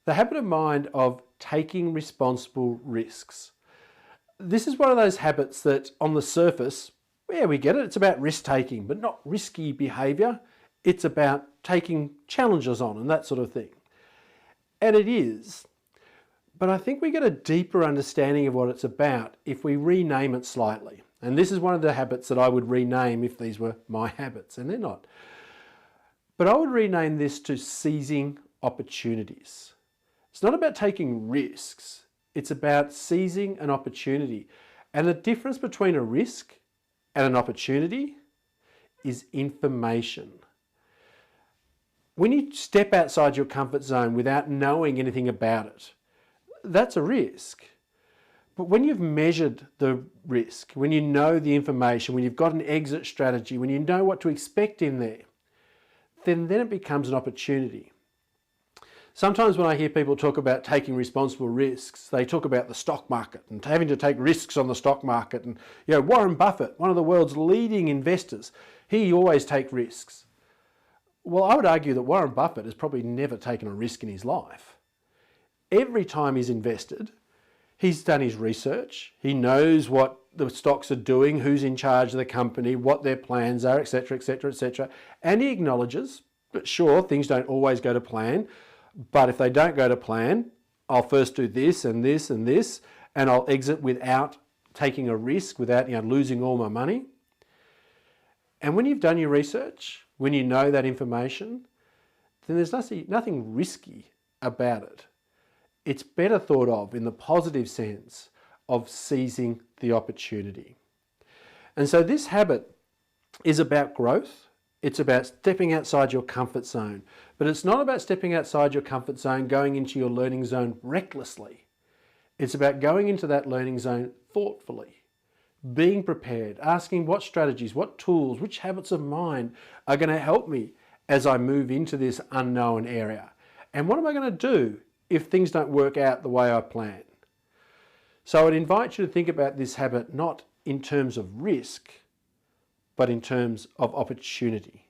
the habit of mind of taking responsible risks. This is one of those habits that on the surface, yeah, we get it. It's about risk taking, but not risky behavior. It's about taking challenges on and that sort of thing. And it is. But I think we get a deeper understanding of what it's about if we rename it slightly. And this is one of the habits that I would rename if these were my habits, and they're not. But I would rename this to seizing opportunities. It's not about taking risks. It's about seizing an opportunity. And the difference between a risk and an opportunity is information. When you step outside your comfort zone without knowing anything about it, that's a risk. But when you've measured the risk, when you know the information, when you've got an exit strategy, when you know what to expect in there, then it becomes an opportunity. Sometimes when I hear people talk about taking responsible risks, they talk about the stock market and having to take risks on the stock market. And Warren Buffett, one of the world's leading investors, he always takes risks. Well, I would argue that Warren Buffett has probably never taken a risk in his life. Every time he's invested, he's done his research. He knows what the stocks are doing, who's in charge of the company, what their plans are, etc., etc., etc. And he acknowledges that sure, things don't always go to plan, but if they don't go to plan, I'll first do this and this and this, and I'll exit without taking a risk, without losing all my money. And when you've done your research, when you know that information, then there's nothing risky about it. It's better thought of in the positive sense of seizing the opportunity. And so this habit is about growth. It's about stepping outside your comfort zone. But it's not about stepping outside your comfort zone, going into your learning zone recklessly. It's about going into that learning zone thoughtfully, being prepared, asking what strategies, what tools, which habits of mind are going to help me as I move into this unknown area. And what am I going to do if things don't work out the way I plan? So I'd invite you to think about this habit not in terms of risk, but in terms of opportunity.